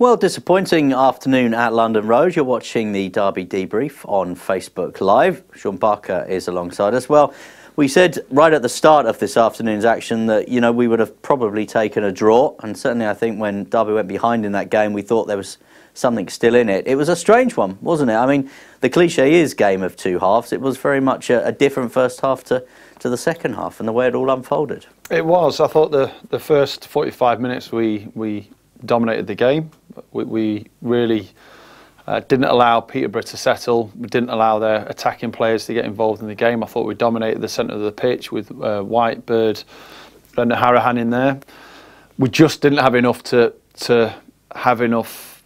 Well, disappointing afternoon at London Road. You're watching the Derby debrief on Facebook Live. Shaun Barker is alongside us. Well, we said right at the start of this afternoon's action that, you know, we would have probably taken a draw. And certainly I think when Derby went behind in that game, we thought there was something still in it. It was a strange one, wasn't it? I mean, the cliche is game of two halves. It was very much a different first half to the second half and the way it all unfolded. It was. I thought the first 45 minutes we dominated the game. We really didn't allow Peterborough to settle. We didn't allow their attacking players to get involved in the game. I thought we dominated the centre of the pitch with White, Bird and Harahan in there. We just didn't have enough to have enough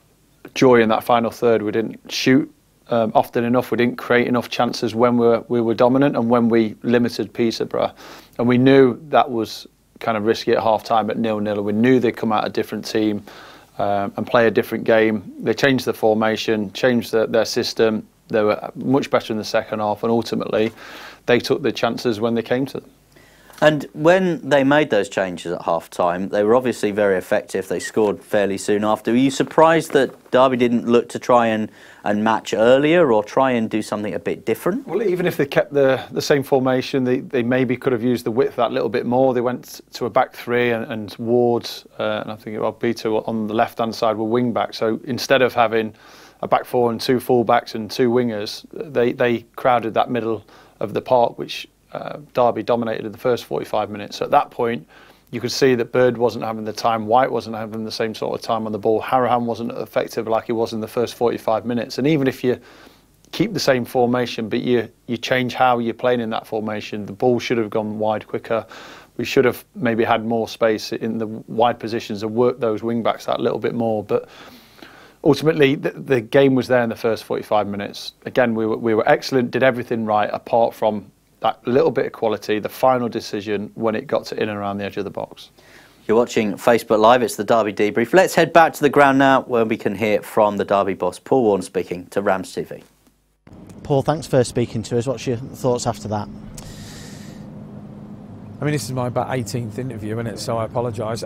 joy in that final third. We didn't shoot often enough. We didn't create enough chances when we were dominant and when we limited Peterborough. And we knew that was kind of risky at half-time at 0-0. We knew they'd come out a different team and play a different game. They changed the formation, changed their system. They were much better in the second half, and ultimately they took the chances when they came to them. And when they made those changes at half-time, they were obviously very effective. They scored fairly soon after. Were you surprised that Derby didn't look to try and match earlier or try and do something a bit different? Well, even if they kept the same formation, they maybe could have used the width that little bit more. They went to a back three and Ward and I think Albito on the left-hand side were wing-backs. So instead of having a back four and two full-backs and two wingers, they crowded that middle of the park, which Derby dominated in the first 45 minutes. So at that point, you could see that Bird wasn't having the time, White wasn't having the same sort of time on the ball, Harahan wasn't effective like he was in the first 45 minutes. And even if you keep the same formation, but you change how you're playing in that formation, the ball should have gone wide quicker. We should have maybe had more space in the wide positions and worked those wing-backs that little bit more. But ultimately, the game was there in the first 45 minutes. Again, we were excellent, did everything right, apart from that little bit of quality, the final decision when it got to in and around the edge of the box. You're watching Facebook Live, it's the Derby debrief. Let's head back to the ground now where we can hear from the Derby boss, Paul Warne, speaking to RamsTV. Paul, thanks for speaking to us. What's your thoughts after that? I mean, this is my about 18th interview, isn't it? So I apologise.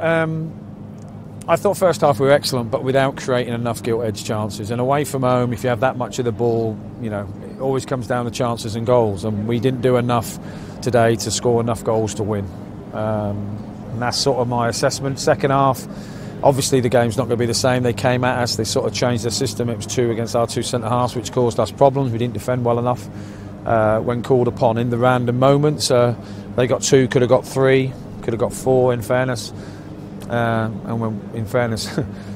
I thought first half we were excellent, but without creating enough gilt-edged chances. And away from home, if you have that much of the ball, you know, it always comes down to chances and goals. And we didn't do enough today to score enough goals to win. And that's sort of my assessment. Second half, obviously the game's not going to be the same. They came at us, they sort of changed their system. It was two against our two centre-halves, which caused us problems. We didn't defend well enough when called upon in the random moments. They got two, could have got three, could have got four, in fairness. And when, in fairness,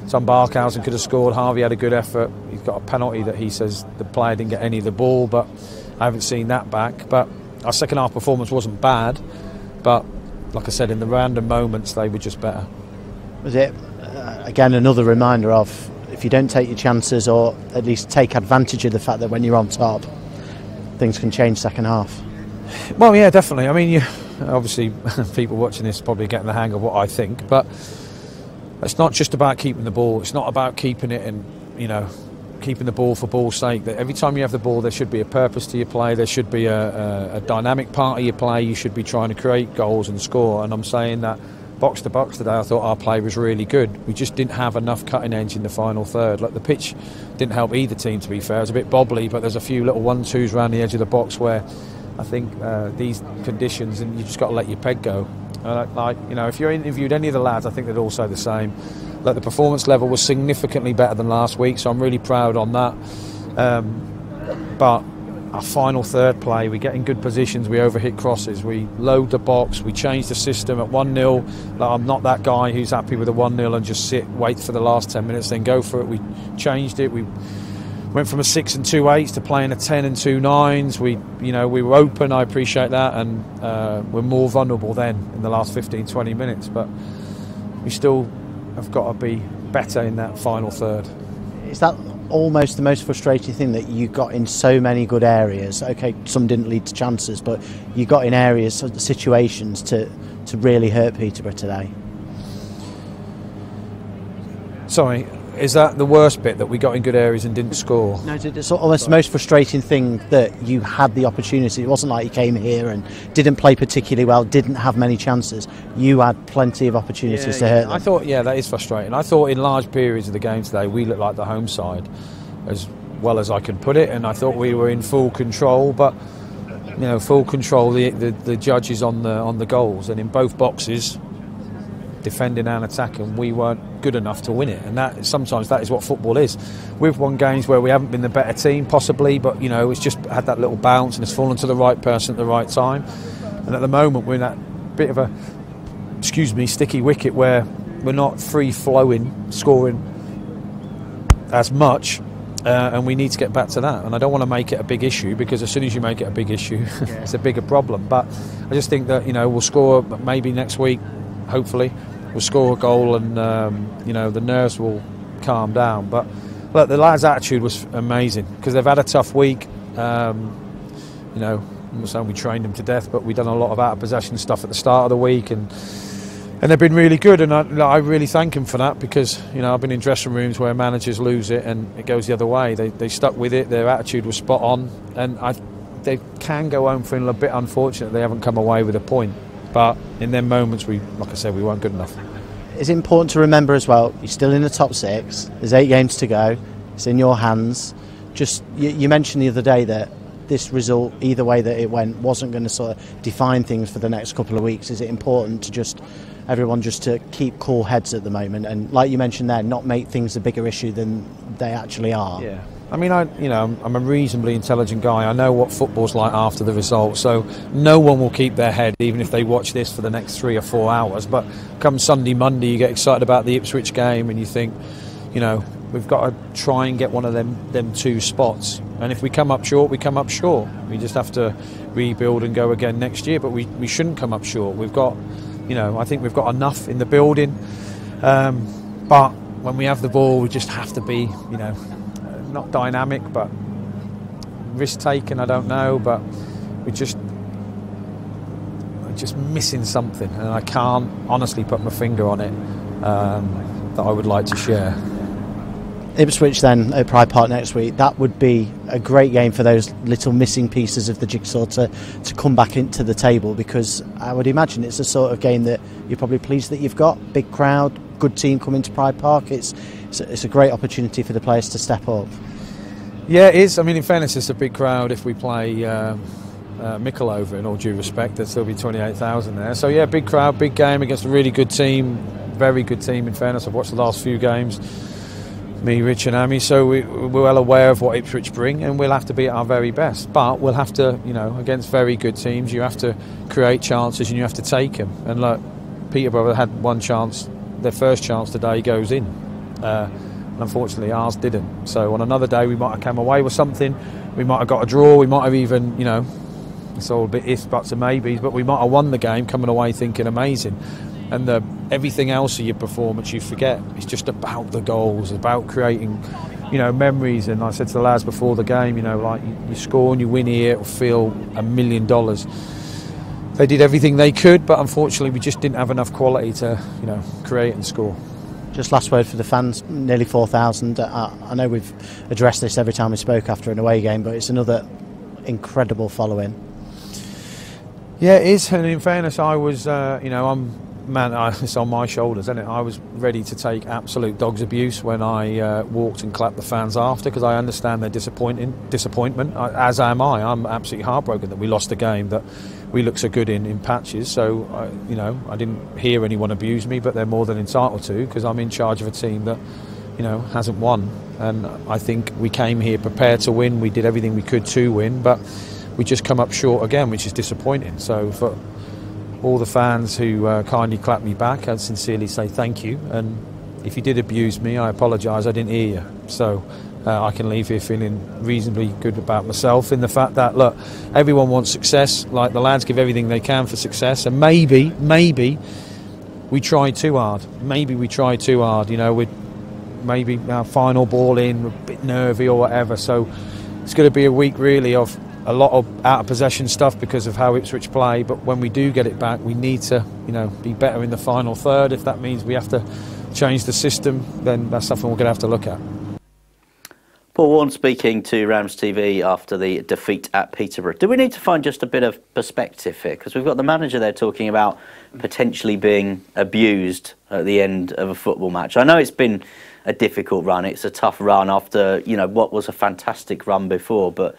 some Barkhausen could have scored. Harvey had a good effort. He's got a penalty that he says the player didn't get any of the ball, but I haven't seen that back. But our second half performance wasn't bad, but like I said, in the random moments they were just better. Was it, again, another reminder of if you don't take your chances or at least take advantage of the fact that when you're on top, things can change second half? Well, yeah, definitely. I mean, obviously people watching this are probably getting the hang of what I think, but it's not just about keeping the ball. It's not about keeping it and, you know, keeping the ball for ball's sake. That every time you have the ball, there should be a purpose to your play. There should be a dynamic part of your play. You should be trying to create goals and score. And I'm saying that box to box today, I thought our play was really good. We just didn't have enough cutting edge in the final third. Like, the pitch didn't help either team, to be fair. It was a bit bobbly, but there's a few little 1-2s around the edge of the box where I think these conditions, and you just got to let your peg go. Like, you know, if you interviewed any of the lads, I think they'd all say the same. Like, the performance level was significantly better than last week, so I'm really proud on that. But our final third play, we get in good positions, we overhit crosses, we load the box, we change the system at 1-0. Like, I'm not that guy who's happy with a 1-0 and just wait for the last 10 minutes, then go for it. We changed it. We went from a 6 and 2 8s to playing a 10 and 2 9s. We were open, I appreciate that, and we're more vulnerable then in the last 15-20 minutes. But we still have got to be better in that final third. Is that almost the most frustrating thing, that you got in so many good areas? Okay, some didn't lead to chances, but you got in areas, situations to really hurt Peterborough today? Sorry. is that the worst bit, that we got in good areas and didn't score? No, it's almost the most frustrating thing that you had the opportunity. It wasn't like you came here and didn't play particularly well, didn't have many chances. You had plenty of opportunities to hurt them. I thought, yeah, that is frustrating. I thought in large periods of the game today we looked like the home side, as well as I can put it, and I thought we were in full control. But you know, full control. The judges on the goals, and in both boxes, defending and attacking, we weren't good enough to win it. And that sometimes that is what football is. We've won games where we haven't been the better team, possibly, but you know, it's just had that little bounce and it's fallen to the right person at the right time. And at the moment, we're in that bit of a, sticky wicket where we're not free flowing, scoring as much. And we need to get back to that. And I don't want to make it a big issue, because as soon as you make it a big issue, it's a bigger problem. But I just think that, you know, we'll score maybe next week, hopefully. We'll score a goal and, you know, the nerves will calm down. But look, the lads' attitude was amazing, because they've had a tough week. You know, I'm not saying we trained them to death, but we've done a lot of out-of-possession stuff at the start of the week. And they've been really good, and I really thank them for that, because you know, I've been in dressing rooms where managers lose it and it goes the other way. They stuck with it. Their attitude was spot on, and they can go home feeling a bit unfortunate they haven't come away with a point. But in them moments, like I said, we weren't good enough. It's important to remember as well, you're still in the top 6. There's 8 games to go. It's in your hands. Just you mentioned the other day that this result, either way that it went, wasn't going to sort of define things for the next couple of weeks. Is it important to everyone just to keep cool heads at the moment, and like you mentioned there, not make things a bigger issue than they actually are? Yeah. I mean, I'm a reasonably intelligent guy. I know what football's like after the result, so no one will keep their head, even if they watch this for the next 3 or 4 hours. But come Sunday, Monday, you get excited about the Ipswich game, and you think, you know, we've got to try and get one of them 2 spots. And if we come up short, we come up short. We just have to rebuild and go again next year. But we shouldn't come up short. We've got, you know, I think we've got enough in the building. But when we have the ball, we just have to be, you know, not dynamic, but risk taken. I don't know, but we're just missing something, and I can't honestly put my finger on it, that I would like to share. Ipswich then at Pride Park next week. That would be a great game for those little missing pieces of the jigsaw to come back into the table, because I would imagine it's the sort of game that you're probably pleased that you've got. Big crowd, good team coming to Pride Park. It's a great opportunity for the players to step up. Yeah, it is. I mean, in fairness, it's a big crowd. If we play Micklover, in all due respect, there'll still be 28,000 there. So yeah, big crowd, big game against a really good team, very good team. In fairness, I've watched the last few games, me, Rich and Amy, so we're well aware of what Ipswich bring, and we'll have to be at our very best. But we'll have to, you know, against very good teams, you have to create chances and you have to take them. And like Peterborough had one chance, their first chance today goes in. And unfortunately ours didn't. So on another day we might have come away with something, we might have got a draw, we might have even, you know, it's all a bit ifs, buts and maybes, but we might have won the game coming away thinking amazing. And everything else of your performance you forget. It's just about the goals, about creating, you know, memories. And I said to the lads before the game, you know, like you score and you win here, it'll feel $1 million. They did everything they could, but unfortunately we just didn't have enough quality to, you know, create and score. Just last word for the fans, nearly 4,000. I know we've addressed this every time we spoke after an away game, but it's another incredible following. Yeah, it is. And in fairness, I was, you know, it's on my shoulders, isn't it? I was ready to take absolute dog's abuse when I walked and clapped the fans after, because I understand their disappointment, as am I. I'm absolutely heartbroken that we lost a game that we look so good in patches. So, you know, I didn't hear anyone abuse me, but they're more than entitled to, because I'm in charge of a team that, you know, hasn't won. And I think we came here prepared to win. We did everything we could to win, but we just come up short again, which is disappointing. So for all the fans who kindly clapped me back, I'd sincerely say thank you. And if you did abuse me, I apologise, I didn't hear you. So I can leave here feeling reasonably good about myself, in the fact that, look, everyone wants success. Like, the lads give everything they can for success, and maybe we tried too hard. Maybe we tried too hard, you know, with maybe our final ball in, a bit nervy or whatever. So it's going to be a week really of a lot of out of possession stuff because of how Ipswich play, but when we do get it back, we need to, you know, be better in the final third. If that means we have to change the system, then that's something we're going to have to look at. Paul Warne speaking to RamsTV after the defeat at Peterborough. Do we need to find just a bit of perspective here? Because we've got the manager there talking about potentially being abused at the end of a football match. I know it's been a difficult run. It's a tough run after, you know, what was a fantastic run before. But,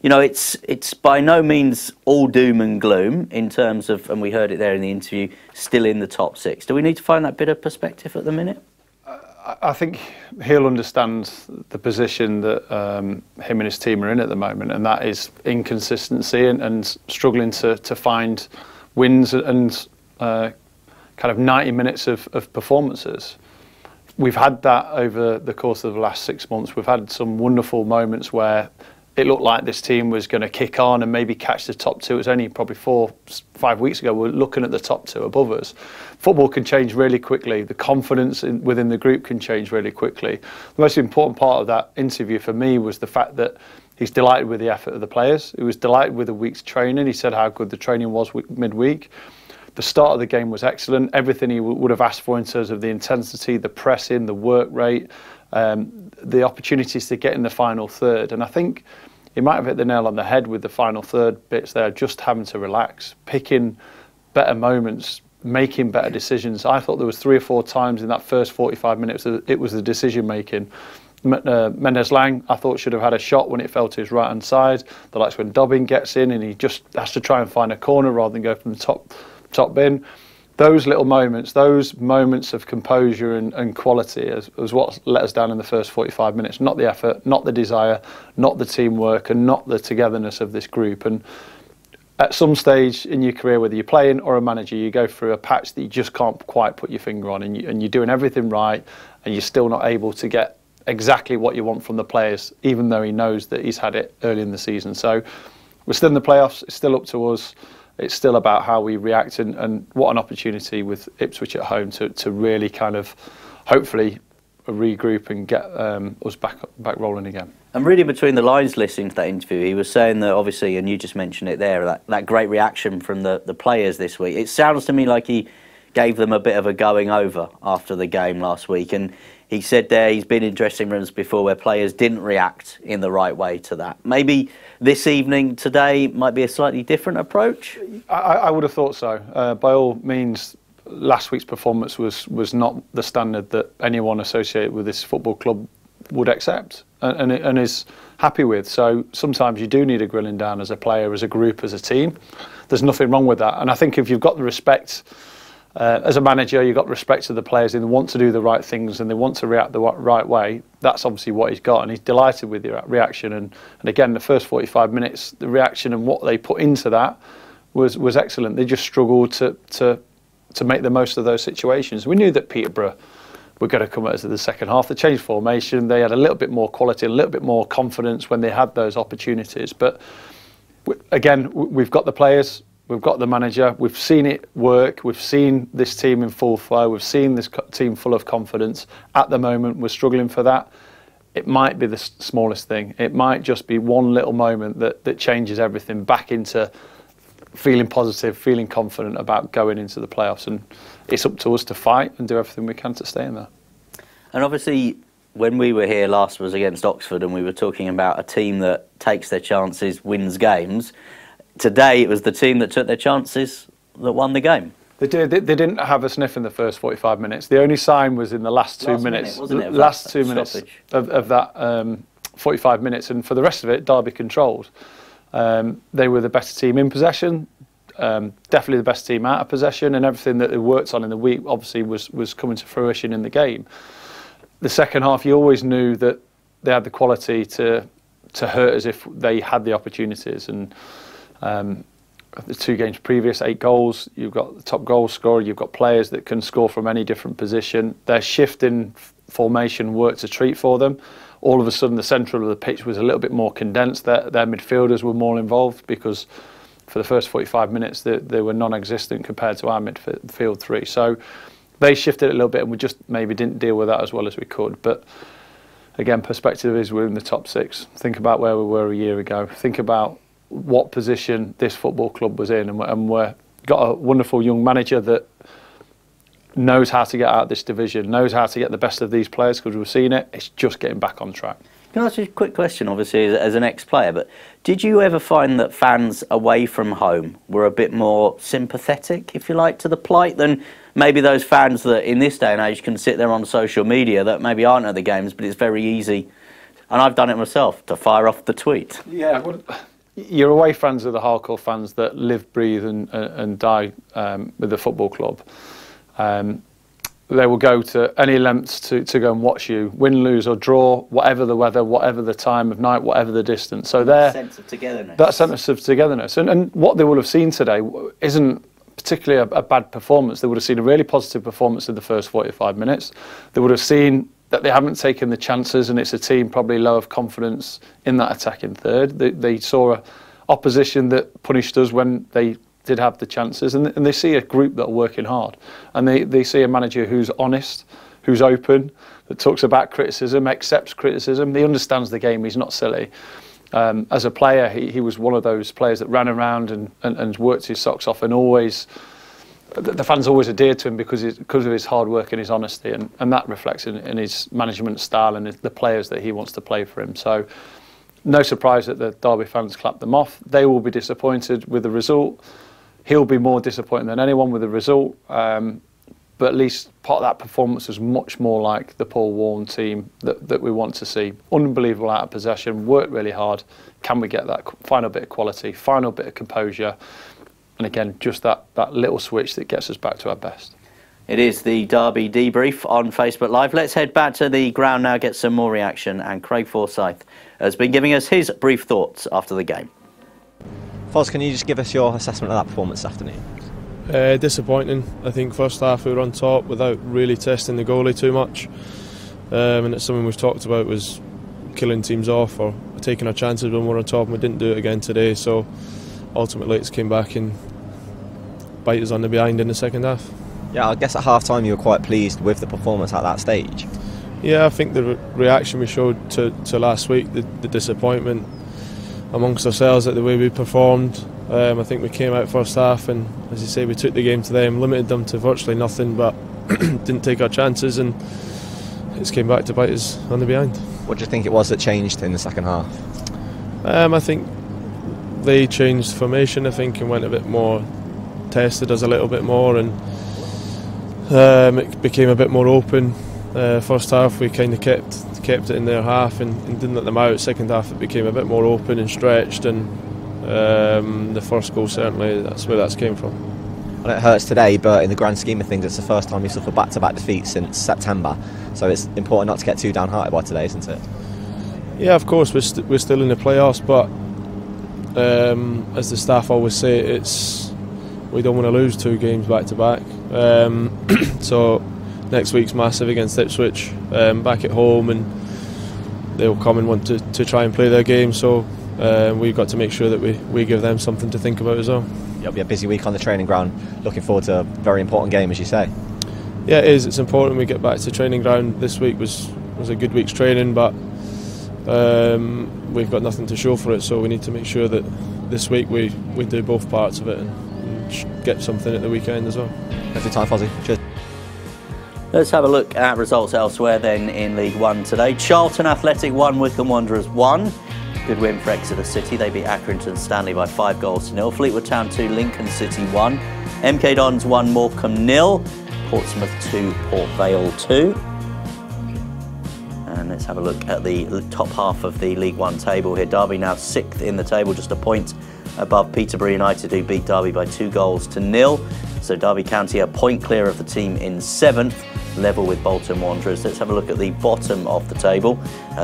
you know, it's by no means all doom and gloom in terms of, and we heard it there in the interview, still in the top 6. Do we need to find that bit of perspective at the minute? I think he'll understand the position that him and his team are in at the moment, and that is inconsistency and struggling to find wins and kind of 90 minutes of performances. We've had that over the course of the last 6 months. We've had some wonderful moments where it looked like this team was going to kick on and maybe catch the top 2. It was only probably 4 or 5 weeks ago we were looking at the top 2 above us. Football can change really quickly. The confidence within the group can change really quickly. The most important part of that interview for me was the fact that he's delighted with the effort of the players. He was delighted with the week's training. He said how good the training was midweek. The start of the game was excellent. Everything he would have asked for in terms of the intensity, the pressing, the work rate, the opportunities to get in the final third. And I think he might have hit the nail on the head with the final third bits there, just having to relax, picking better moments, making better decisions. I thought there was 3 or 4 times in that first 45 minutes it was the decision making. Mendes-Lang, I thought, should have had a shot when it fell to his right hand side. The likes when Dobbin gets in and he just has to try and find a corner rather than go from the top bin. Those little moments, those moments of composure and quality was what let us down in the first 45 minutes. Not the effort, not the desire, not the teamwork, and not the togetherness of this group. And at some stage in your career, whether you're playing or a manager, you go through a patch that you just can't quite put your finger on, and you're doing everything right, and you're still not able to get exactly what you want from the players, even though he knows that he's had it early in the season. So we're still in the playoffs. It's still up to us. It's still about how we react, and what an opportunity with Ipswich at home to really kind of hopefully regroup and get us back rolling again. And reading between the lines listening to that interview, he was saying that obviously, and you just mentioned it there, that great reaction from the players this week. It sounds to me like he gave them a bit of a going over after the game last week, and he said there he's been in dressing rooms before where players didn't react in the right way to that. Maybe this evening, today, might be a slightly different approach? I would have thought so. By all means, last week's performance was not the standard that anyone associated with this football club would accept and is happy with. So sometimes you do need a grilling down as a player, as a group, as a team. There's nothing wrong with that. And I think if you've got the respect as a manager, you've got respect to the players and they want to do the right things and they want to react the right way. That's obviously what he's got, and he's delighted with the reaction. And again, the first 45 minutes, the reaction and what they put into that was excellent. They just struggled to make the most of those situations. We knew that Peterborough were going to come at us in the second half. They changed formation. They had a little bit more quality, a little bit more confidence when they had those opportunities. But again, we've got the players. We've got the manager, we've seen it work, we've seen this team in full flow, we've seen this team full of confidence. At the moment, we're struggling for that. It might be the smallest thing. It might just be one little moment that changes everything back into feeling positive, feeling confident about going into the playoffs. And it's up to us to fight and do everything we can to stay in there. And obviously, when we were here last was against Oxford, and we were talking about a team that takes their chances, wins games. Today, it was the team that took their chances that won the game. They did. They didn't have a sniff in the first 45 minutes. The only sign was in the last 2 minutes. Last 2 minutes of that 45 minutes. And for the rest of it, Derby controlled. They were the better team in possession, definitely the best team out of possession, and everything that they worked on in the week obviously was coming to fruition in the game. The second half, you always knew that they had the quality to hurt us if they had the opportunities. And the 2 games previous, 8 goals, you've got the top goal scorer, you've got players that can score from any different position. Their shift in formation worked a treat for them. All of a sudden the centre of the pitch was a little bit more condensed. Their midfielders were more involved because for the first 45 minutes they were non-existent compared to our midfield 3. So they shifted it a little bit and we just maybe didn't deal with that as well as we could. But again, perspective is we're in the top 6. Think about where we were a year ago. Think about what position this football club was in, and we've got a wonderful young manager that knows how to get out of this division, knows how to get the best of these players, because we've seen it. It's just getting back on track. Can I ask you a quick question, obviously, as an ex-player, but did you ever find that fans away from home were a bit more sympathetic, if you like, to the plight than maybe those fans that in this day and age can sit there on social media that maybe aren't at the games, but it's very easy, and I've done it myself, to fire off the tweet? Yeah, well, your away fans are the hardcore fans that live, breathe and die with the football club. They will go to any lengths to go and watch you, win, lose or draw, whatever the weather, whatever the time of night, whatever the distance. So that sense of togetherness. That sense of togetherness. And what they will have seen today isn't particularly a bad performance. They would have seen a really positive performance in the first 45 minutes. They would have seen that they haven't taken the chances, and it's a team probably low of confidence in that attacking third. They saw an opposition that punished us when they did have the chances, and they see a group that are working hard, and they see a manager who's honest, who's open, that talks about criticism, accepts criticism. He understands the game. He's not silly. As a player, he was one of those players that ran around and worked his socks off, and always the fans always adhered to him because of his hard work and his honesty, and that reflects in his management style and the players that he wants to play for him. So no surprise that the Derby fans clapped them off. They will be disappointed with the result. He'll be more disappointed than anyone with the result, but at least part of that performance was much more like the Paul Warne team that we want to see. Unbelievable out of possession, worked really hard. Can we get that final bit of quality, final bit of composure, and again, just that little switch that gets us back to our best. It is the Derby debrief on Facebook Live. Let's head back to the ground now, get some more reaction, and Craig Forsyth has been giving us his brief thoughts after the game. Foz, can you just give us your assessment of that performance this afternoon? Disappointing. I think first half we were on top without really testing the goalie too much, and it's something we've talked about, was killing teams off or taking our chances when we're on top, and we didn't do it again today. So ultimately it's came back and bite us on the behind in the second half. Yeah, I guess at half time you were quite pleased with the performance at that stage. Yeah, I think the reaction we showed to last week, the disappointment amongst ourselves at the way we performed. I think we came out first half, and as you say, we took the game to them, limited them to virtually nothing, but didn't take our chances, and it's came back to bite us on the behind. What do you think it was that changed in the second half? I think they changed formation, I think, and went a bit more, tested us a little bit more, and it became a bit more open. First half we kind of kept it in their half and didn't let them out. Second half it became a bit more open and stretched, and the first goal, certainly that's where that's came from. Well, it hurts today, but in the grand scheme of things it's the first time you suffered back-to-back defeats since September, so it's important not to get too downhearted by today, isn't it? Yeah, of course, we're still in the playoffs, but as the staff always say, we don't want to lose 2 games back-to-back. So next week's massive against Ipswich, back at home, and they'll come and want to try and play their game, so we've got to make sure that we give them something to think about as well. It'll be a busy week on the training ground. Looking forward to a very important game, as you say. Yeah, it is. It's important we get back to training ground. This week was a good week's training, but we've got nothing to show for it, so we need to make sure that this week we do both parts of it and get something at the weekend as well. Thanks for your time, Fozzie. Cheers. Let's have a look at results elsewhere then in League One today. Charlton Athletic 1, Wycombe Wanderers 1. Good win for Exeter City. They beat Accrington Stanley by 5-0. Fleetwood Town 2, Lincoln City 1. MK Dons 1, Morecambe 0. Portsmouth 2, Port Vale 2. And let's have a look at the top half of the League One table here. Derby now 6th in the table, just a point above Peterborough United, who beat Derby by 2-0. So Derby County a point clear of the team in 7th, level with Bolton Wanderers. Let's have a look at the bottom of the table.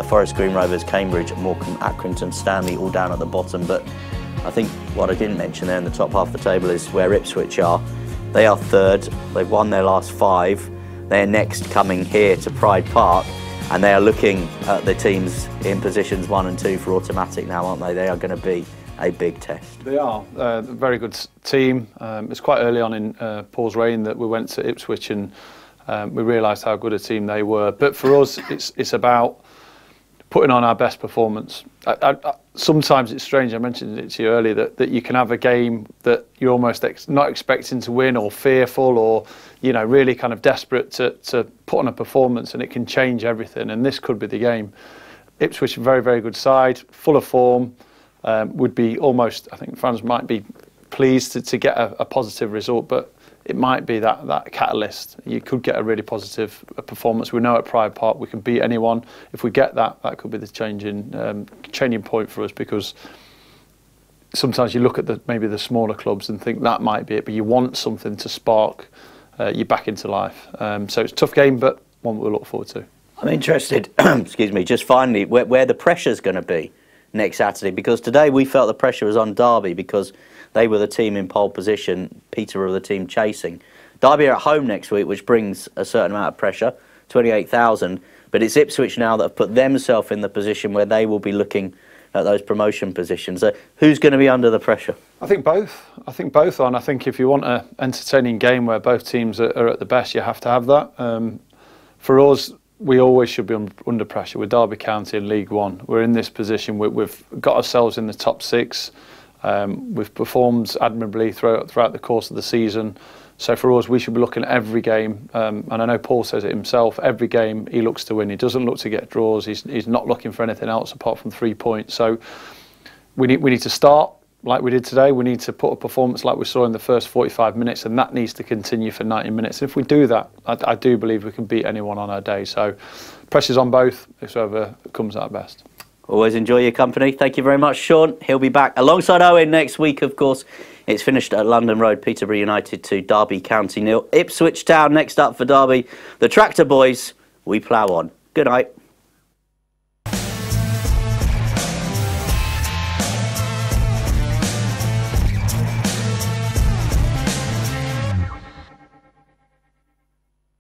Forest Green Rovers, Cambridge, Morecambe, Accrington, Stanley all down at the bottom. But I think what I didn't mention there in the top half of the table is where Ipswich are. They are 3rd. They've won their last 5. They're next coming here to Pride Park, and they are looking at the teams in positions 1 and 2 for automatic now, aren't they? They are going to be a big test. They are a very good team. It's quite early on in Paul's reign that we went to Ipswich, and we realised how good a team they were. But for us, it's about putting on our best performance. Sometimes it's strange, I mentioned it to you earlier, that you can have a game that you're almost not expecting to win, or fearful, or really kind of desperate to put on a performance, and it can change everything, and this could be the game. Ipswich, a very, very good side, full of form, would be almost, I think fans might be pleased to get a positive result, but it might be that catalyst. You could get a really positive performance. We know at Pride Park we can beat anyone. If we get that could be the changing point for us, because sometimes you look at maybe the smaller clubs and think that might be it, but you want something to spark you back into life. So it's a tough game, but one we'll look forward to. I'm interested, excuse me, just finally, where the pressure's going to be next Saturday, because today we felt the pressure was on Derby because they were the team in pole position, Peterborough the team chasing. Derby are at home next week, which brings a certain amount of pressure, 28,000, but it's Ipswich now that have put themselves in the position where they will be looking at those promotion positions. So who's going to be under the pressure? I think both. I think both are, and I think if you want an entertaining game where both teams are at the best, you have to have that. For us, we always should be under pressure. With Derby County in League One, we're in this position. We've got ourselves in the top 6. We've performed admirably throughout the course of the season. So for us, we should be looking at every game. And I know Paul says it himself, every game he looks to win. He doesn't look to get draws. He's not looking for anything else apart from 3 points. So we need to start like we did today. We need to put a performance like we saw in the first 45 minutes, and that needs to continue for 90 minutes. And if we do that, I do believe we can beat anyone on our day. So pressure's on both, whoever comes out best. Always enjoy your company. Thank you very much, Shaun. He'll be back alongside Owen next week, of course. It's finished at London Road, Peterborough United 2, Derby County 0. Ipswich Town next up for Derby. The Tractor Boys, we plough on. Good night.